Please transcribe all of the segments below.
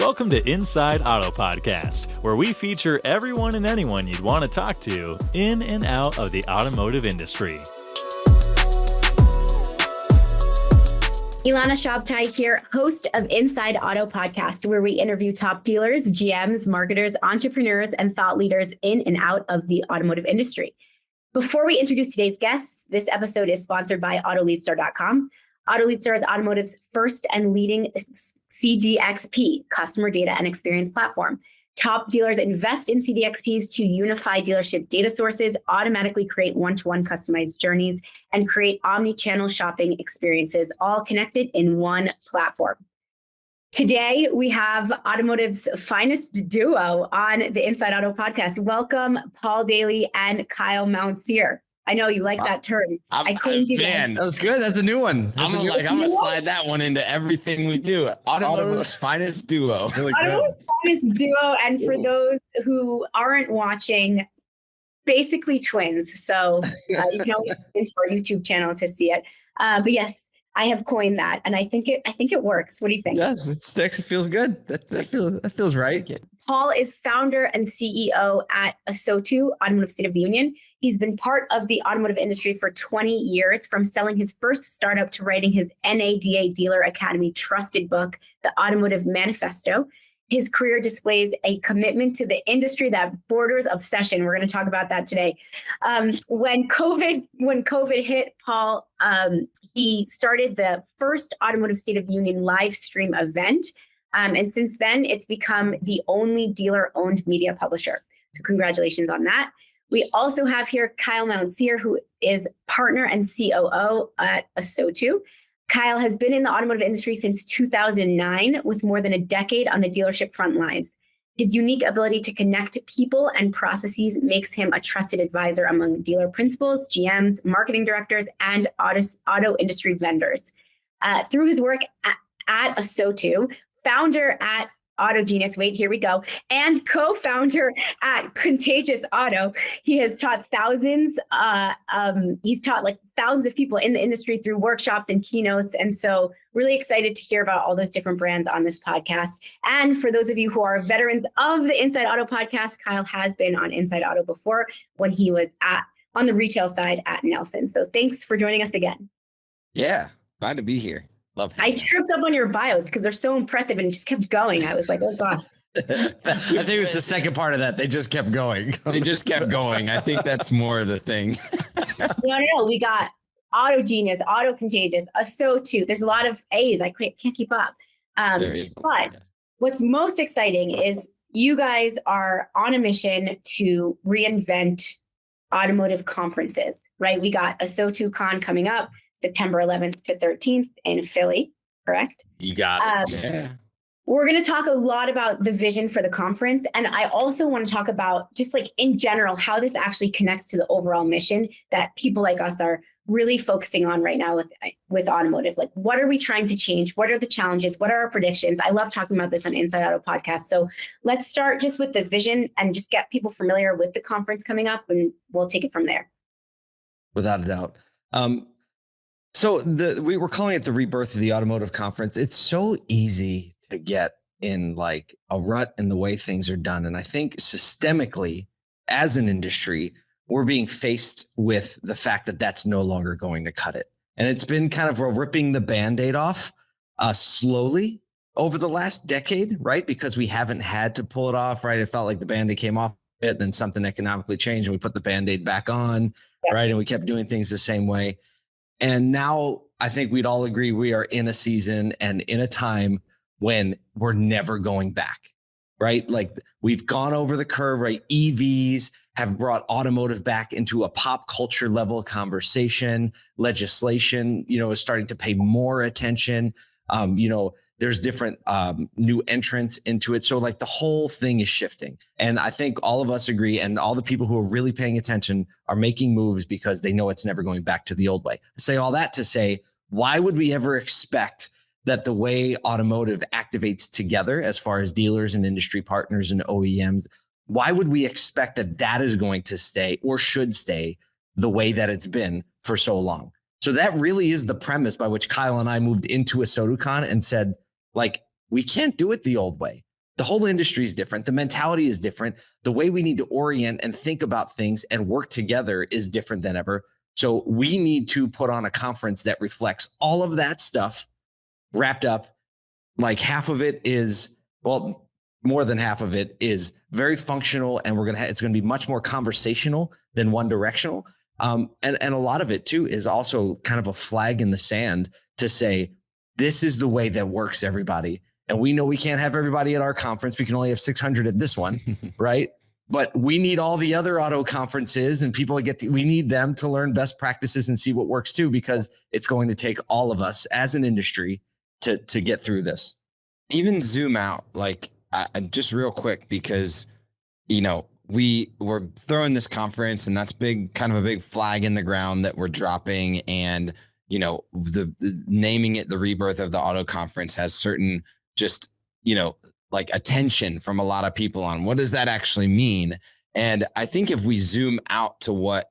Welcome to Inside Auto Podcast, where we feature everyone and anyone you'd want to talk to in and out of the automotive industry. Ilana Shabtai here, host of Inside Auto Podcast, where we interview top dealers, GMs, marketers, entrepreneurs, and thought leaders in and out of the automotive industry. Before we introduce today's guests, this episode is sponsored by AutoLeadStar.com. AutoLeadStar is automotive's first and leading CDXP, customer data and experience platform. Top dealers invest in CDXPs to unify dealership data sources, automatically create one-to-one customized journeys, and create omni-channel shopping experiences, all connected in one platform. Today, we have automotive's finest duo on the Inside Auto Podcast. Welcome, Paul Daly and Kyle Mountsier. I know you like that term. I couldn't do that. That was good. That's a new one. I'm gonna slide that one into everything we do. Automotive's finest duo. Really Automotive's finest duo, and for those who aren't watching, basically twins. So you can always go into our YouTube channel to see it. But yes, I have coined that, and I think it works. What do you think? It does. It sticks. It feels good. That feels right. Paul is founder and CEO at ASOTU, Automotive State of the Union. He's been part of the automotive industry for 20 years, from selling his first startup to writing his NADA Dealer Academy trusted book, The Automotive Manifesto. His career displays a commitment to the industry that borders obsession. We're going to talk about that today. When COVID hit, Paul, he started the first Automotive State of the Union live stream event. And since then, it's become the only dealer-owned media publisher. So congratulations on that. We also have here Kyle Mountsier, who is partner and COO at ASOTU. Kyle has been in the automotive industry since 2009, with more than a decade on the dealership front lines. His unique ability to connect people and processes makes him a trusted advisor among dealer principals, GMs, marketing directors, and auto industry vendors. Through his work at ASOTU, founder at AutoGenius, wait, here we go, and co-founder at Contagious Auto, he has taught thousands. He's taught like thousands of people in the industry through workshops and keynotes. And so really excited to hear about all those different brands on this podcast. And for those of you who are veterans of the Inside Auto podcast, Kyle has been on Inside Auto before when he was on the retail side at Nelson. So thanks for joining us again. Yeah, glad to be here. Love it. I tripped up on your bios because they're so impressive and it just kept going. I was like, oh gosh. I think it was the second part of that. They just kept going. They just kept going. I think that's more of the thing. No. We got AutoGenius, Auto Contagious, ASOTU. There's a lot of A's. I can't keep up. But what's most exciting is you guys are on a mission to reinvent automotive conferences, right? We got ASOTU Con coming up September 11th to 13th in Philly, correct? You got it. Yeah. We're going to talk a lot about the vision for the conference. And I also want to talk about just like in general, how this actually connects to the overall mission that people like us are really focusing on right now with automotive. Like, what are we trying to change? What are the challenges? What are our predictions? I love talking about this on Inside Auto Podcast. So let's start just with the vision and just get people familiar with the conference coming up, and we'll take it from there. Without a doubt. So we were calling it the Rebirth of the Automotive Conference. It's so easy to get in like a rut in the way things are done. And I think systemically, as an industry, we're being faced with the fact that that's no longer going to cut it. And it's been kind of ripping the Band-Aid off slowly over the last decade, right? Because we haven't had to pull it off, right? It felt like the Band-Aid came off a bit, then something economically changed and we put the Band-Aid back on, right? And we kept doing things the same way. And now I think we'd all agree we are in a season and in a time when we're never going back, right? Like we've gone over the curve, right? EVs have brought automotive back into a pop culture level conversation. Legislation, is starting to pay more attention. There's different new entrants into it. So like the whole thing is shifting. And I think all of us agree, and all the people who are really paying attention are making moves because they know it's never going back to the old way. I say all that to say, why would we ever expect that the way automotive activates together as far as dealers and industry partners and OEMs, why would we expect that that is going to stay or should stay the way that it's been for so long? So that really is the premise by which Kyle and I moved into ASOTUCon and said, like, we can't do it the old way. the whole industry is different. The mentality is different. The way we need to orient and think about things and work together is different than ever. So we need to put on a conference that reflects all of that stuff wrapped up. Like half of it is, well, more than half of it is very functional, and it's going to be much more conversational than one directional. And a lot of it too is also kind of a flag in the sand to say, this is the way that works, everybody. And we know we can't have everybody at our conference. We can only have 600 at this one, right? But we need all the other auto conferences and people we need them to learn best practices and see what works too, because it's going to take all of us as an industry to get through this. Even zoom out, like just real quick, because, you know, we were throwing this conference and that's kind of a big flag in the ground that we're dropping. And, you know, the naming it the Rebirth of the Auto Conference has certain just, you know, like attention from a lot of people on what does that actually mean? And I think if we zoom out to what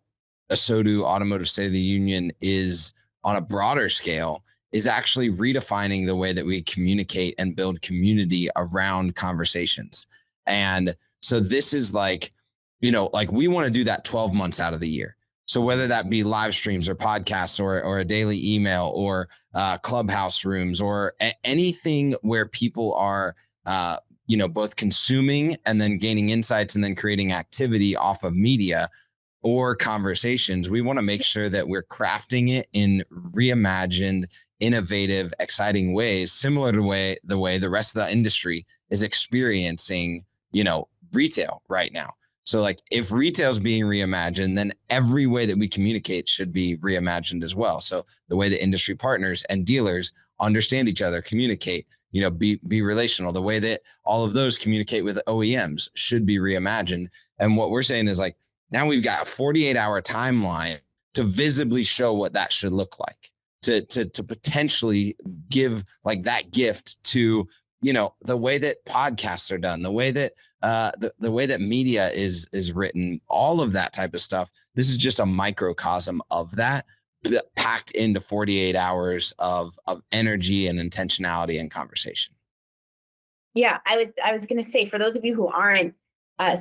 ASOTU Automotive State of the Union is on a broader scale, is actually redefining the way that we communicate and build community around conversations. And so this is like, you know, like we want to do that 12 months out of the year. So whether that be live streams or podcasts or a daily email or clubhouse rooms or anything where people are, you know, both consuming and then gaining insights and then creating activity off of media or conversations, we want to make sure that we're crafting it in reimagined, innovative, exciting ways, similar to the way the rest of the industry is experiencing, you know, retail right now. So like if retail is being reimagined, then every way that we communicate should be reimagined as well. So the way that industry partners and dealers understand each other, communicate, you know, be relational, the way that all of those communicate with OEMs should be reimagined. And what we're saying is like, now we've got a 48-hour timeline to visibly show what that should look like, to potentially give like that gift to, you know, the way that podcasts are done, the way that the way that media is written, all of that type of stuff. This is just a microcosm of that packed into 48 hours of energy and intentionality and conversation. Yeah, I was going to say, for those of you who aren't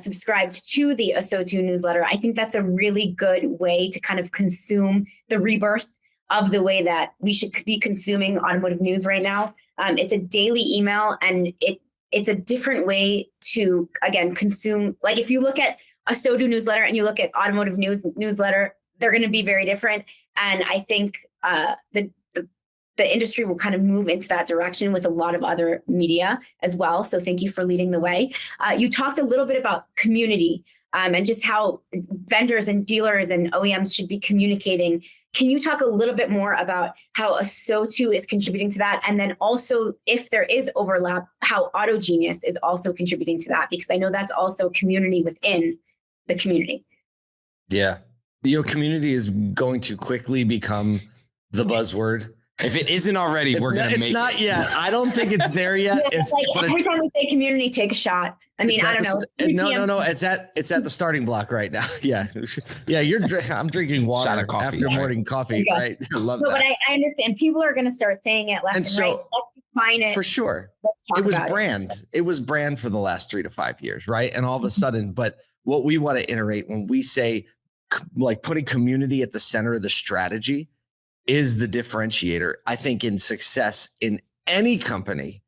subscribed to the ASOTU newsletter, I think that's a really good way to kind of consume the rebirth of the way that we should be consuming automotive news right now. It's a daily email, and it's a different way to, again, consume. Like if you look at ASOTU newsletter and you look at automotive newsletter, they're going to be very different. And I think the industry will kind of move into that direction with a lot of other media as well. So thank you for leading the way. You talked a little bit about community and just how vendors and dealers and OEMs should be communicating. Can you talk a little bit more about how ASOTU is contributing to that? And then also, if there is overlap, how AutoGenius is also contributing to that? Because I know that's also community within the community. Yeah. You know, community is going to quickly become the buzzword. If it isn't already, we're going to make it. It's not yet. I don't think it's there yet. It's like every time we say community, take a shot. I mean, I don't know. No. It's at the starting block right now. Yeah. Yeah. I'm drinking water Shot of coffee, after morning coffee. Right. I love that. But I understand people are going to start saying it left and right. Let's define it. For sure. It was brand. It was brand for the last 3 to 5 years. Right. And all of a sudden, but what we want to iterate when we say like putting community at the center of the strategy is the differentiator, I think, in success in any company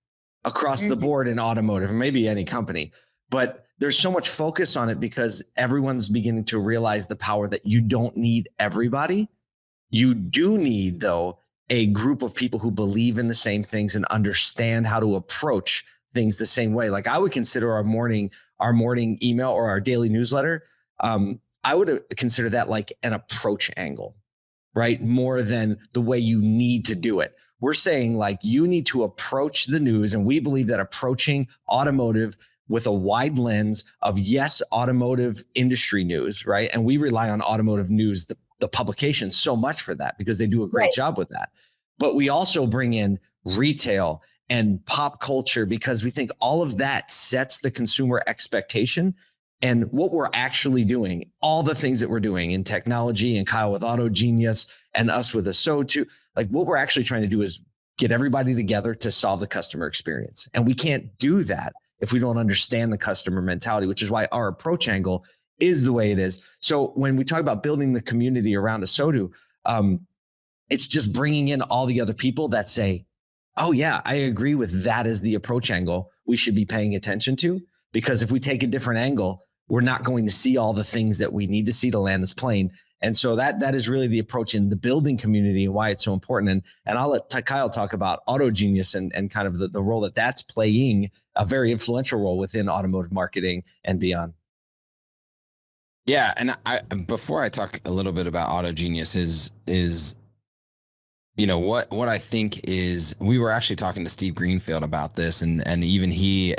across the board in automotive, and maybe any company. But there's so much focus on it because everyone's beginning to realize the power that you don't need everybody. You do need, though, a group of people who believe in the same things and understand how to approach things the same way. Like I would consider our morning email or our daily newsletter. I would consider that like an approach angle, right? More than the way you need to do it. We're saying like you need to approach the news. And we believe that approaching automotive with a wide lens of, yes, automotive industry news, right? And we rely on automotive news, the publication, so much for that because they do a great job with that. But we also bring in retail and pop culture because we think all of that sets the consumer expectation. And what we're actually doing, all the things that we're doing in technology and Kyle with AutoGenius and us with ASOTU, like what we're actually trying to do is get everybody together to solve the customer experience. And we can't do that if we don't understand the customer mentality, which is why our approach angle is the way it is. So when we talk about building the community around ASOTU, it's just bringing in all the other people that say, oh yeah, I agree with that as the approach angle we should be paying attention to. Because if we take a different angle, we're not going to see all the things that we need to see to land this plane. And so that is really the approach in the building community and why it's so important. And I'll let Kyle talk about Auto Genius and kind of the role that that's playing, a very influential role within automotive marketing and beyond. Yeah, and before I talk a little bit about Auto Genius is what I think is, we were actually talking to Steve Greenfield about this, and even he,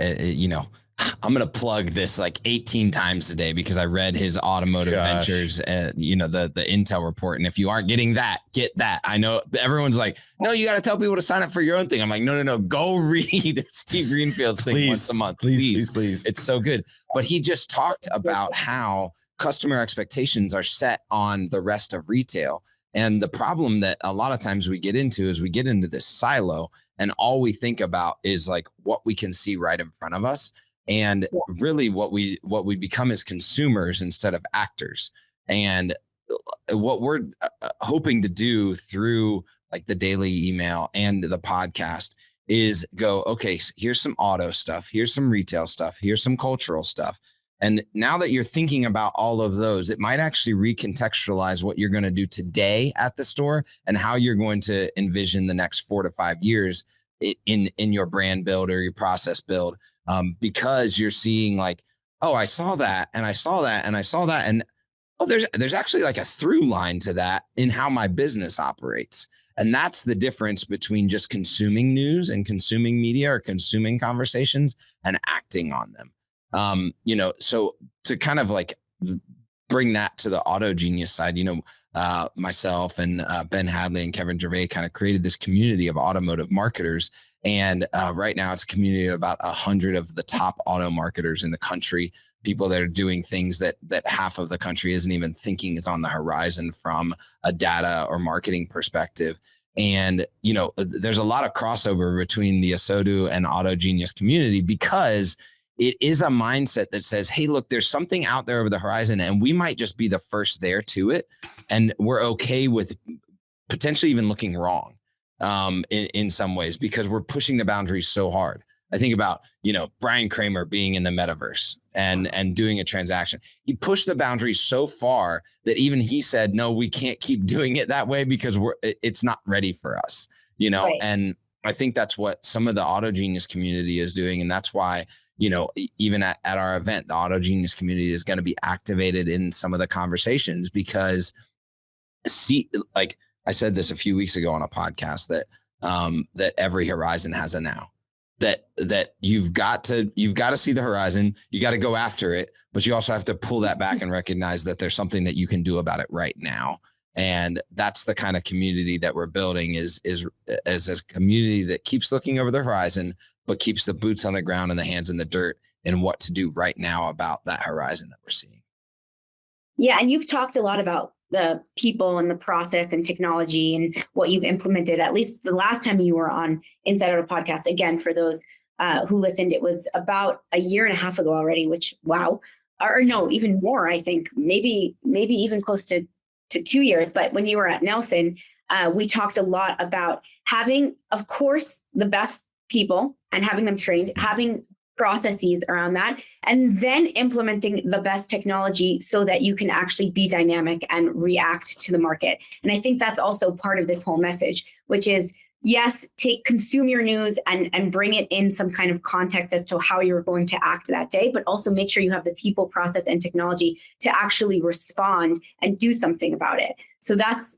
I'm going to plug this like 18 times today because I read his Automotive Ventures, the Intel report. And if you aren't getting that, get that. I know everyone's like, no, you got to tell people to sign up for your own thing. I'm like, no, go read Steve Greenfield's thing once a month. Please. It's so good. But he just talked about how customer expectations are set on the rest of retail. And the problem that a lot of times we get into is we get into this silo, and all we think about is like what we can see right in front of us. And really what we become is consumers instead of actors. And what we're hoping to do through like the daily email and the podcast is go, okay, so here's some auto stuff, here's some retail stuff, here's some cultural stuff. And now that you're thinking about all of those, it might actually recontextualize what you're going to do today at the store and how you're going to envision the next 4 to 5 years in your brand build or your process build. Because you're seeing like, oh, I saw that and I saw that and I saw that. And oh, there's actually like a through line to that in how my business operates. And that's the difference between just consuming news and consuming media or consuming conversations and acting on them. So to kind of like bring that to the Auto Genius side, myself and Ben Hadley and Kevin Gervais kind of created this community of automotive marketers. And right now it's a community of about 100 of the top auto marketers in the country, people that are doing things that half of the country isn't even thinking is on the horizon from a data or marketing perspective. And, there's a lot of crossover between the ASOTU and Auto Genius community because it is a mindset that says, hey, look, there's something out there over the horizon and we might just be the first there to it. And we're okay with potentially even looking wrong in some ways because we're pushing the boundaries so hard. I think about, Brian Kramer being in the metaverse and doing a transaction. He pushed the boundaries so far that even he said, no, we can't keep doing it that way because it's not ready for us, Right. And I think that's what some of the Auto Genius community is doing. And that's why, even at our event, the Auto Genius community is going to be activated in some of the conversations because like I said this a few weeks ago on a podcast that every horizon has a now. That you've got to see the horizon, you got to go after it, but you also have to pull that back and recognize that there's something that you can do about it right now. And that's the kind of community that we're building is as a community that keeps looking over the horizon, but keeps the boots on the ground and the hands in the dirt and what to do right now about that horizon that we're seeing. Yeah. And you've talked a lot about the people and the process and technology and what you've implemented, at least the last time you were on Inside Out podcast. Again, for those who listened, it was about a year and a half ago already, which, wow, or no, even more, I think, maybe even close to 2 years. But when you were at Nelson, we talked a lot about having, of course, the best people and having them trained, having processes around that, and then implementing the best technology so that you can actually be dynamic and react to the market. And I think that's also part of this whole message, which is, yes, consume your news and bring it in some kind of context as to how you're going to act that day, but also make sure you have the people, process, and technology to actually respond and do something about it. So that's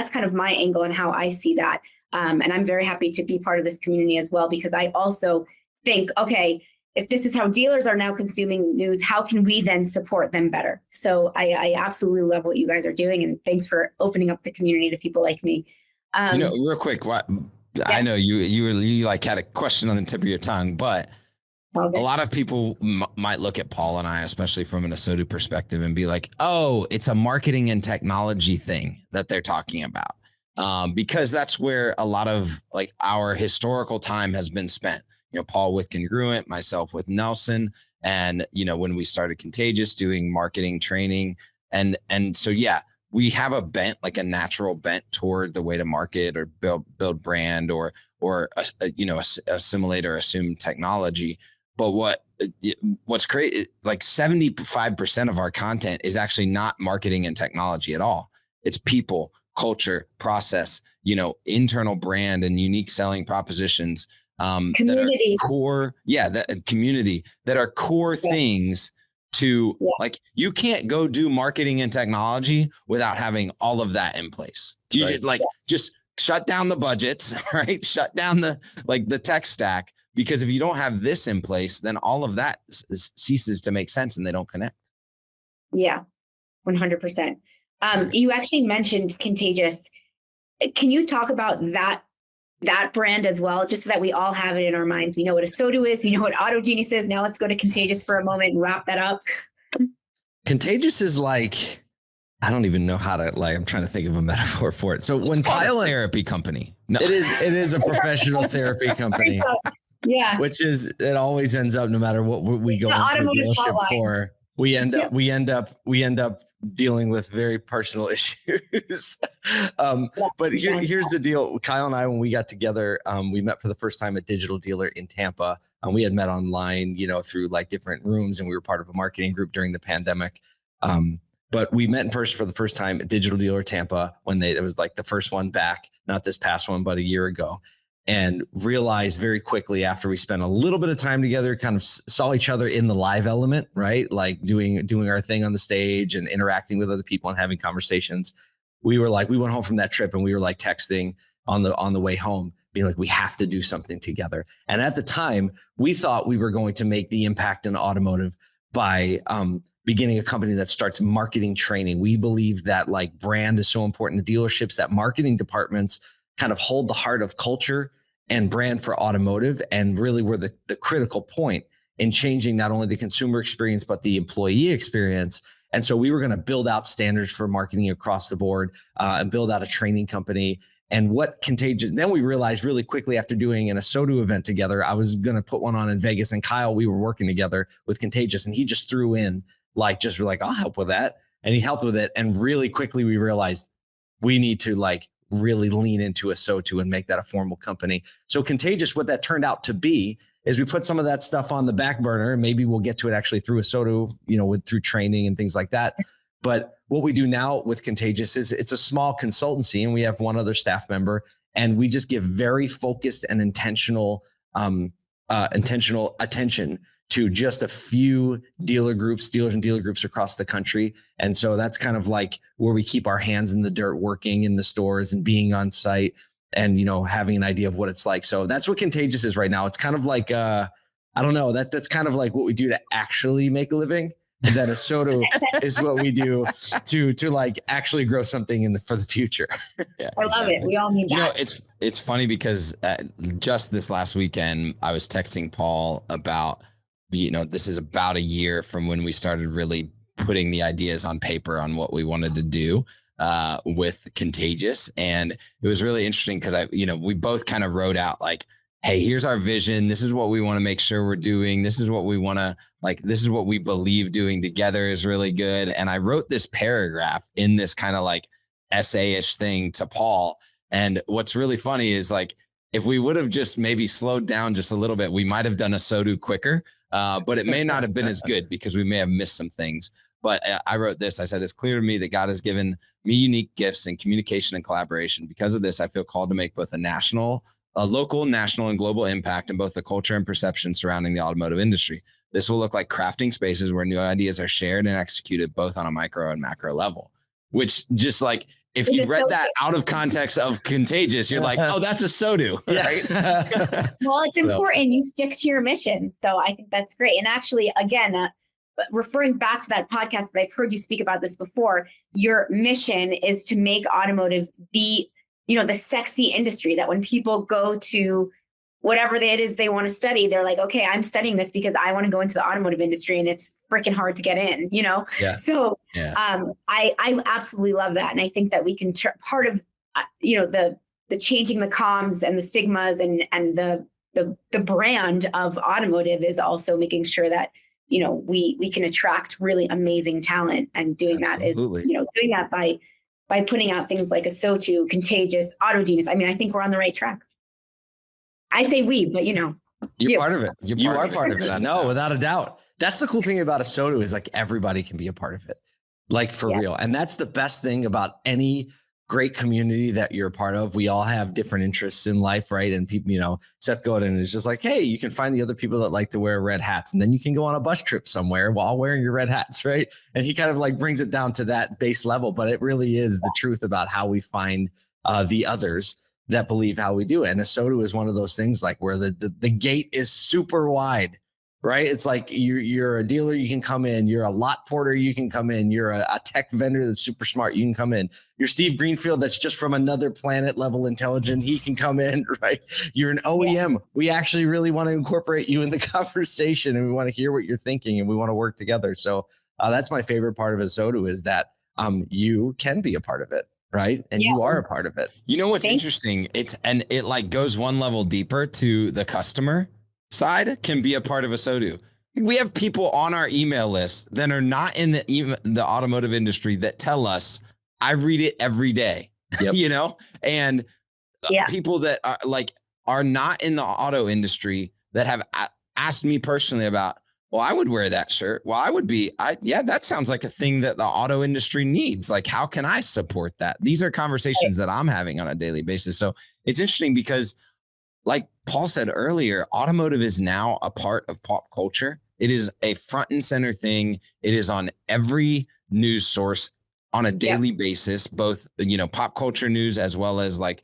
kind of my angle and how I see that. And I'm very happy to be part of this community as well, because I also think, okay, if this is how dealers are now consuming news, how can we then support them better? So I absolutely love what you guys are doing. And thanks for opening up the community to people like me. Real quick, I know you like had a question on the tip of your tongue, but a lot of people might look at Paul and I, especially from an ASOTU perspective, and be like, oh, it's a marketing and technology thing that they're talking about. Because that's where a lot of like our historical time has been spent. Paul with Congruent, myself with Nelson, and when we started Contagious, doing marketing training, and so we have a bent, like a natural bent toward the way to market or build brand or assimilate or assume technology. But what's great, like 75% of our content is actually not marketing and technology at all. It's people, culture, process, internal brand and unique selling propositions. Community. That are core, that community, that are core things to like, you can't go do marketing and technology without having all of that in place. You just shut down the budgets, right? Shut down the tech stack, because if you don't have this in place, then all of that ceases to make sense and they don't connect. Yeah, 100%. You actually mentioned Contagious. Can you talk about that brand as well, just so that we all have it in our minds? We know what ASOTU is, we know what AutoGenius is. Now let's go to Contagious for a moment and wrap that up. Contagious is like, I don't even know how to, I'm trying to think of a metaphor for it. So when Kyle, a therapy company, no. it is a professional therapy company. Yeah. Which is, it always ends up, no matter what we go into a dealership for, we end up dealing with very personal issues. But here's the deal. Kyle and I, when we got together, we met for the first time at Digital Dealer in Tampa. We had met online, through like different rooms, and we were part of a marketing group during the pandemic. But we met in person for the first time at Digital Dealer Tampa when it was like the first one back, not this past one, but a year ago. And realized very quickly after we spent a little bit of time together, kind of saw each other in the live element, right? Like doing our thing on the stage and interacting with other people and having conversations. We went home from that trip and we were like texting on the way home, being like, we have to do something together. And at the time, we thought we were going to make the impact in automotive by beginning a company that starts marketing training. We believe that like brand is so important to dealerships, that marketing departments kind of hold the heart of culture and brand for automotive, and really were the critical point in changing not only the consumer experience, but the employee experience. And so we were going to build out standards for marketing across the board and build out a training company. And what Contagious, then we realized really quickly after doing an ASOTU event together, I was going to put one on in Vegas, and Kyle, we were working together with Contagious, and he just threw in I'll help with that. And he helped with it. And really quickly we realized we need to really lean into ASOTU and make that a formal company. So Contagious, what that turned out to be is we put some of that stuff on the back burner. Maybe we'll get to it actually through ASOTU, through training and things like that. But what we do now with Contagious is it's a small consultancy, and we have one other staff member, and we just give very focused and intentional attention to just a few dealers and dealer groups across the country. And so that's kind of like where we keep our hands in the dirt, working in the stores and being on site and, having an idea of what it's like. So that's what Contagious is right now. It's kind of like, I don't know, that's kind of like what we do to actually make a living. And then ASOTU is what we do to like actually grow something for the future. Yeah, I love it. We all need that. It's funny because just this last weekend, I was texting Paul about, this is about a year from when we started really putting the ideas on paper on what we wanted to do with Contagious. And it was really interesting because we both kind of wrote out like, hey, here's our vision. This is what we want to make sure we're doing. This is what we want to this is what we believe doing together is really good. And I wrote this paragraph in this kind of like essay-ish thing to Paul. And what's really funny is if we would have just maybe slowed down just a little bit, we might have done ASOTU quicker. But it may not have been as good because we may have missed some things. But I wrote this. I said, it's clear to me that God has given me unique gifts in communication and collaboration. Because of this, I feel called to make both a local, national, and global impact in both the culture and perception surrounding the automotive industry. This will look like crafting spaces where new ideas are shared and executed both on a micro and macro level, which just if you read that out of context of Contagious, you're like, oh, that's ASOTU, right? Well, it's important you stick to your mission. So I think that's great. And actually, again, referring back to that podcast, but I've heard you speak about this before, your mission is to make automotive the sexy industry that when people go to whatever it is they want to study, they're like, okay, I'm studying this because I want to go into the automotive industry and it's freaking hard to get in, Yeah. So I absolutely love that. And I think that we can part of, the changing the comms and the stigmas and the the brand of automotive is also making sure that, we can attract really amazing talent, and doing that is, doing that by putting out things like ASOTU, Contagious, Auto Genius. I mean, I think we're on the right track. I say we, but you're part of it. You are part of it. No, without a doubt. That's the cool thing about ASOTU is like everybody can be a part of it, like for real. And that's the best thing about any great community that you're a part of. We all have different interests in life, right? And people, Seth Godin is just like, hey, you can find the other people that like to wear red hats, and then you can go on a bus trip somewhere while wearing your red hats, right? And he kind of like brings it down to that base level, but it really is the truth about how we find the others that believe how we do it. And ASOTU is one of those things like where the gate is super wide, right? It's like you're a dealer, you can come in. You're a lot porter, you can come in. You're a tech vendor that's super smart, you can come in. You're Steve Greenfield, that's just from another planet level intelligent, he can come in, right? You're an OEM. We actually really want to incorporate you in the conversation, and we want to hear what you're thinking, and we want to work together. So that's my favorite part of ASOTU is that you can be a part of it, right? And you are a part of it. You know what's interesting? It like goes one level deeper to the customer side can be a part of ASOTU. We have people on our email list that are not in the automotive industry that tell us, I read it every day, and people that are not in the auto industry that have asked me personally about, well, I would wear that shirt. Well, that sounds like a thing that the auto industry needs. Like, how can I support that? These are conversations that I'm having on a daily basis. So it's interesting because, like Paul said earlier, automotive is now a part of pop culture. It is a front and center thing. It is on every news source on a daily basis, both, pop culture news as well as like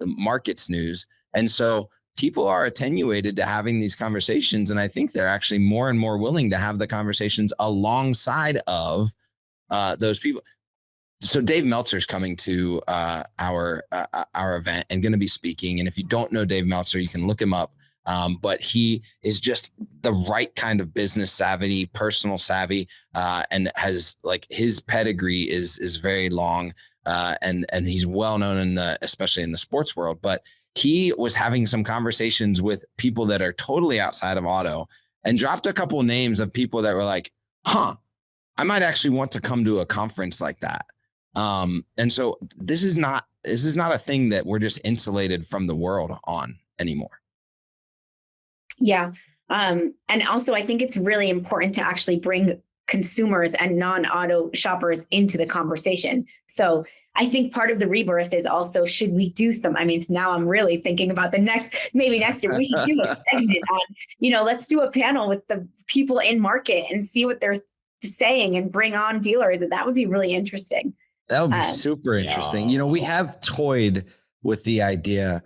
markets news. And so people are attenuated to having these conversations. And I think they're actually more and more willing to have the conversations alongside of those people. So Dave Meltzer is coming to our event and going to be speaking. And if you don't know Dave Meltzer, you can look him up. But he is just the right kind of business savvy, personal savvy, and has like his pedigree is very long, and he's well known especially in the sports world. But he was having some conversations with people that are totally outside of auto, and dropped a couple of names of people that were like, I might actually want to come to a conference like that. And so this is not a thing that we're just insulated from the world on anymore. Yeah. And also I think it's really important to actually bring consumers and non-auto shoppers into the conversation. So I think part of the rebirth is also, should we do now I'm really thinking about next year, we should do a segment on, let's do a panel with the people in market and see what they're saying and bring on dealers. And that would be really interesting. That would be super interesting. We have toyed with the idea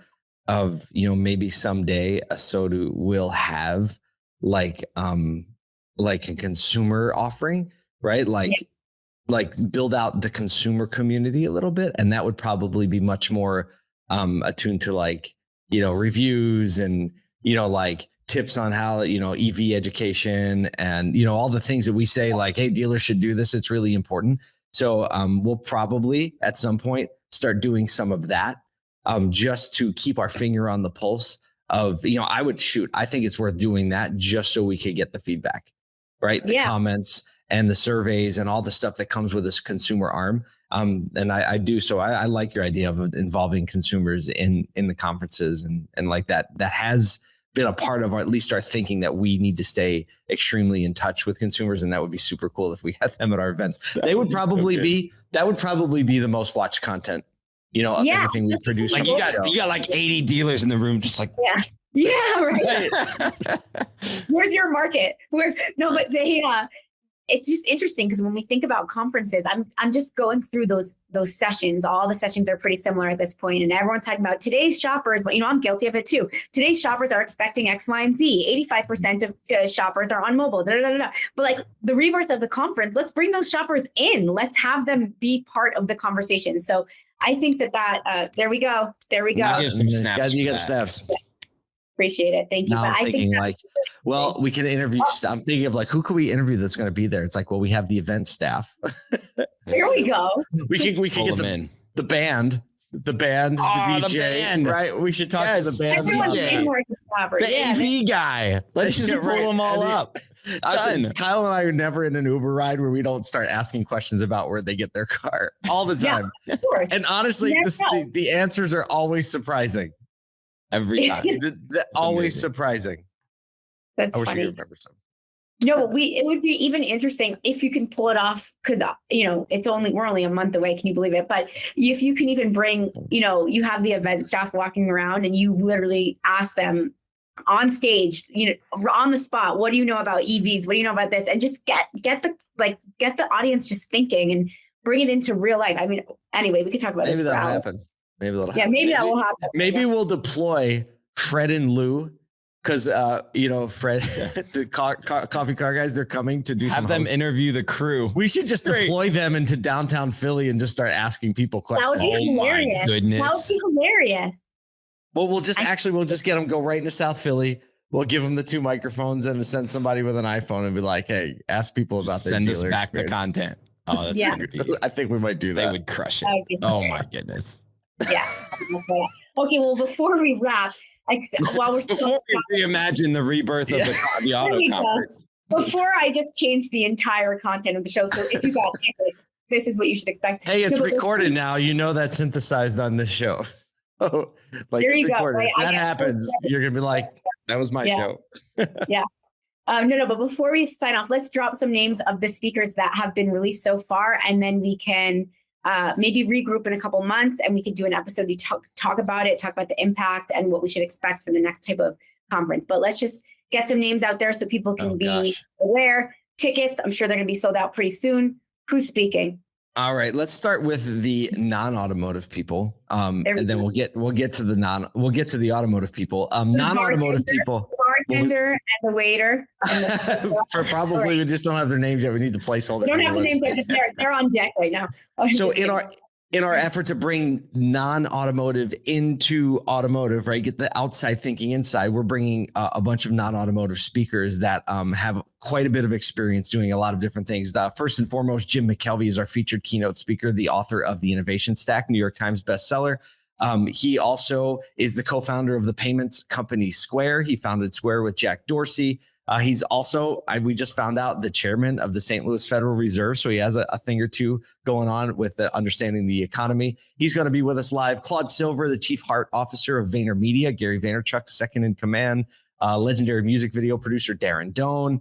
of, maybe someday ASOTU will have like a consumer offering, right? Like build out the consumer community a little bit. And that would probably be much more attuned to reviews and, like tips on how, EV education and, all the things that we say like, hey, dealers should do this. It's really important. So we'll probably at some point start doing some of that just to keep our finger on the pulse of, I think it's worth doing that just so we could get the feedback, right? The comments and the surveys and all the stuff that comes with this consumer arm. And I do. So I like your idea of involving consumers in the conferences and like that has been a part of at least our thinking that we need to stay extremely in touch with consumers. And that would be super cool if we had them at our events. That would probably be the most watched content, of anything we produce. Like you got like 80 dealers in the room, just like, right. Where's your market? But it's just interesting because when we think about conferences, I'm just going through those sessions. All the sessions are pretty similar at this point, and everyone's talking about today's shoppers. But I'm guilty of it too. Today's shoppers are expecting X, Y, and Z. 85% of shoppers are on mobile. But like the rebirth of the conference, let's bring those shoppers in. Let's have them be part of the conversation. So I think that there we go. You got snaps. Appreciate it. Thank you. Now I'm thinking we can interview. I'm thinking of like, who could we interview that's going to be there? It's like, well, we have the event staff. Here we go. we could get the band the band, Oh, the the DJ, band. right? We should talk to the band. Everyone's DJ. been working collaborate. The Yeah, AV guy. Let's just Yeah, pull right. them all And up. Done. Kyle and I are never in an Uber ride where we don't start asking questions about where they get their car all the time. of course. And honestly, the answers are always surprising. Every time. Always amazing. surprising. That's I wish funny. you could remember some. No, it would be even interesting if you can pull it off because we're only a month away. Can you believe it? But if you can even bring, you have the event staff walking around and you literally ask them on stage, on the spot, what do you know about EVs? What do you know about this? And just get the audience just thinking and bring it into real life. I mean, anyway, we could talk about this. Maybe that'll happen. Maybe that will happen. Maybe we'll deploy Fred and Lou. Because, Fred, the coffee car guys, they're coming to do some Have them interview the crew. We should just deploy them into downtown Philly and just start asking people questions. That would be hilarious. My goodness. That would be hilarious. Well, we'll just get them go right into South Philly. We'll give them the 2 microphones and send somebody with an iPhone and be like, hey, ask people about their Send us dealer back experience. the content. Oh, that's Yeah. I think we might do that. They would crush it. Oh my goodness. Yeah. Okay, well, before we wrap, while we're still Before we reimagine the rebirth of the auto conference. Before I just change the entire content of the show. So if you got tickets, this is what you should expect. Hey, it's recorded now. That's synthesized on this show. So, there you go. Right? If that happens, you're going to be like, that was my show. Yeah. No, but before we sign off, let's drop some names of the speakers that have been released so far. And then we can maybe regroup in a couple months and we could do an episode to talk about it, talk about the impact and what we should expect for the next type of conference. But let's just get some names out there so people can be aware. Tickets, I'm sure they're going to be sold out pretty soon. Who's speaking? All right, let's start with the non-automotive people, and then we'll get to the automotive people. Non-automotive people, bartender and the waiter. Probably we just don't have their names yet. We need the placeholder. We don't have the names yet. They're on deck right now. So in our effort to bring non-automotive into automotive, right, get the outside thinking inside, we're bringing a bunch of non-automotive speakers that have quite a bit of experience doing a lot of different things. First and foremost, Jim McKelvey is our featured keynote speaker, the author of The Innovation Stack, New York Times bestseller. He also is the co-founder of the payments company Square. He founded Square with Jack Dorsey. He's also, we just found out, the chairman of the St. Louis Federal Reserve. So he has a thing or two going on with understanding the economy. He's going to be with us live. Claude Silver, the chief heart officer of VaynerMedia, Gary Vaynerchuk's second in command. Legendary music video producer Darren Doan,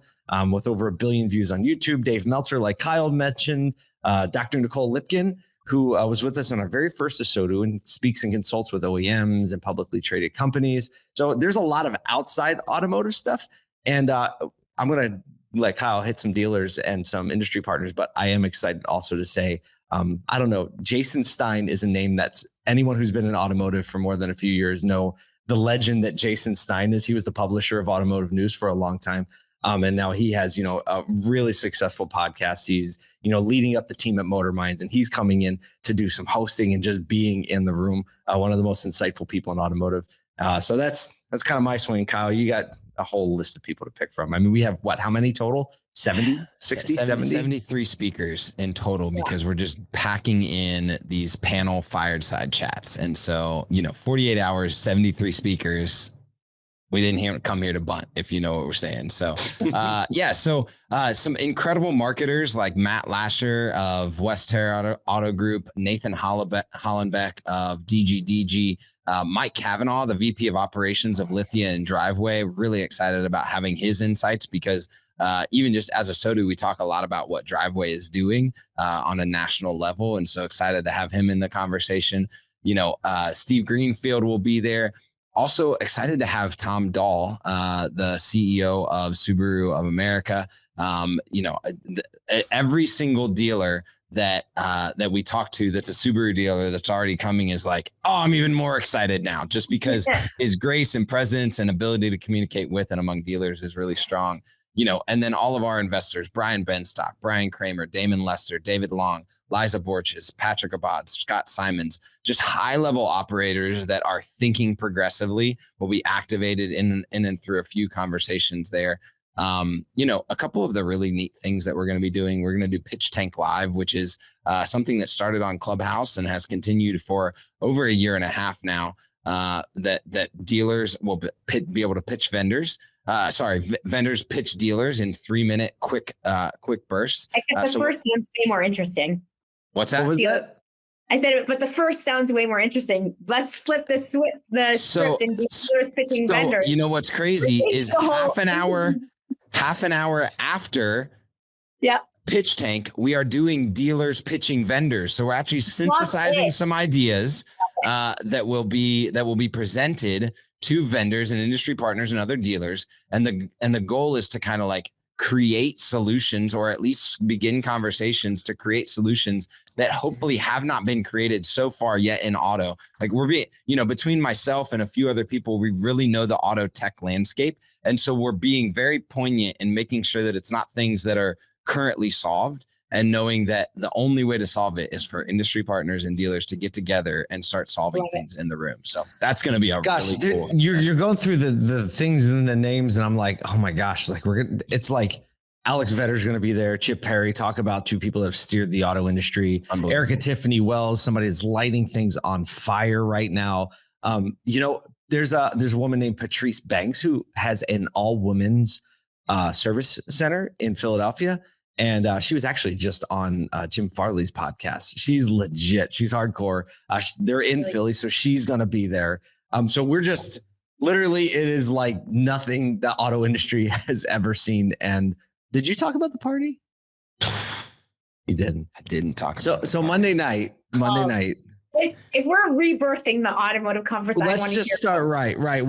with over 1 billion views on YouTube. Dave Meltzer, like Kyle mentioned. Dr. Nicole Lipkin, who was with us on our very first ASOTU and speaks and consults with OEMs and publicly traded companies. So there's a lot of outside automotive stuff. And I'm going to let Kyle hit some dealers and some industry partners, but I am excited also to say, I don't know, Jason Stein is a name that's anyone who's been in automotive for more than a few years know the legend that Jason Stein is. He was the publisher of Automotive News for a long time. And now he has, a really successful podcast. He's, leading up the team at Motor Minds, and he's coming in to do some hosting and just being in the room. One of the most insightful people in automotive. So that's kind of my swing, Kyle. You got a whole list of people to pick from. I mean, we have how many total? 70, 60, 70? 73 speakers in total, because we're just packing in these panel fireside chats. And so, 48 hours, 73 speakers. We didn't come here to bunt, if you know what we're saying. So, some incredible marketers like Matt Lasher of West Terra Auto Group, Nathan Hollenbeck of DGDG, Mike Cavanaugh, the VP of Operations of Lithia and Driveway. Really excited about having his insights because even just as ASOTU, we talk a lot about what Driveway is doing on a national level. And so excited to have him in the conversation. Steve Greenfield will be there. Also excited to have Tom Dahl, the CEO of Subaru of America. Every single dealer that we talk to that's a Subaru dealer that's already coming is like, oh, I'm even more excited now, just because his grace and presence and ability to communicate with and among dealers is really strong. And then all of our investors, Brian Benstock, Brian Kramer, Damon Lester, David Long, Liza Borges, Patrick Abad, Scott Simons, just high-level operators that are thinking progressively, will be activated in and through a few conversations there. A couple of the really neat things that we're going to be doing, we're going to do Pitch Tank Live, which is something that started on Clubhouse and has continued for over a year and a half now. That dealers will be able to pitch vendors. Vendors pitch dealers in 3-minute quick bursts. Except the first sounds way more interesting. What's that? What was that? I said it, but the first sounds way more interesting. Let's flip the script and do dealers pitching vendors. You know what's crazy is half an hour after Pitch Tank, we are doing dealers pitching vendors. So we're actually synthesizing some ideas that will be presented to vendors and industry partners and other dealers. And the goal is to kind of like create solutions, or at least begin conversations to create solutions that hopefully have not been created so far yet in auto. Like between myself and a few other people, we really know the auto tech landscape. And so we're being very poignant in making sure that it's not things that are currently solved, and knowing that the only way to solve it is for industry partners and dealers to get together and start solving things in the room. So that's going to be really cool. You're going through the things and the names, and I'm like, oh my gosh, like it's like Alex Vetter's going to be there. Chip Perry, talk about two people that have steered the auto industry. Erica Tiffany Wells, somebody that's lighting things on fire right now. There's a woman named Patrice Banks who has an all women's service center in Philadelphia. And she was actually just on Jim Farley's podcast. She's legit. She's hardcore. They're in Philly, so she's going to be there. So we're just literally, it is like nothing the auto industry has ever seen. And did you talk about the party? You didn't. I didn't talk about it. So Monday night. If we're rebirthing the automotive conference, let's just start right. We got a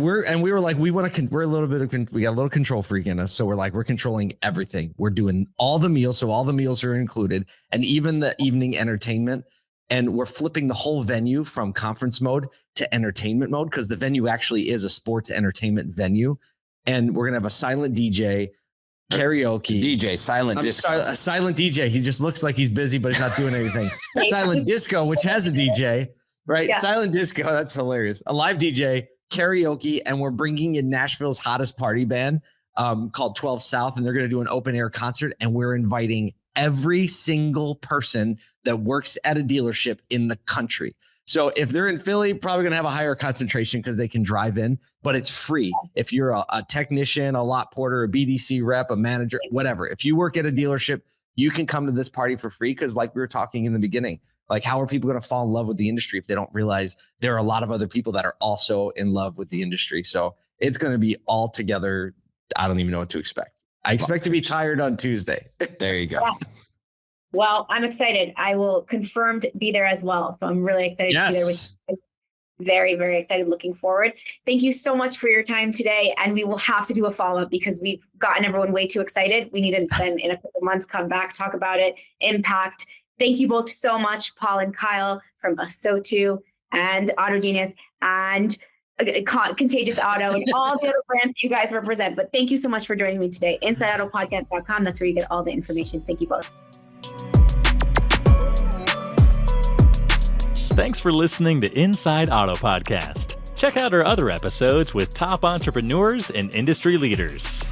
little control freak in us. So we're controlling everything. We're doing all the meals. So all the meals are included, and even the evening entertainment. And we're flipping the whole venue from conference mode to entertainment mode, because the venue actually is a sports entertainment venue. And we're going to have a silent DJ, karaoke. Silent disco. A silent DJ. He just looks like he's busy, but he's not doing anything. Silent disco, which has a DJ, right? Yeah. Silent disco. That's hilarious. A live DJ, karaoke, and we're bringing in Nashville's hottest party band called 12 South, and they're going to do an open air concert, and we're inviting every single person that works at a dealership in the country. So if they're in Philly, probably going to have a higher concentration because they can drive in, but it's free. If you're a technician, a lot porter, a BDC rep, a manager, whatever, if you work at a dealership, you can come to this party for free. Because like we were talking in the beginning, like how are people going to fall in love with the industry if they don't realize there are a lot of other people that are also in love with the industry? So it's going to be all together. I don't even know what to expect. I expect to be tired on Tuesday. There you go. Yeah. Well, I'm excited. I will confirmed be there as well. So I'm really excited to be there with you. Very, very excited. Looking forward. Thank you so much for your time today. And we will have to do a follow-up because we've gotten everyone way too excited. We need to then in a couple months come back, talk about it, impact. Thank you both so much, Paul and Kyle from ASOTU and Auto Genius and Contagious Auto and all the other brands you guys represent. But thank you so much for joining me today. InsideAutoPodcast.com. That's where you get all the information. Thank you both. Thanks for listening to Inside Auto Podcast. Check out our other episodes with top entrepreneurs and industry leaders.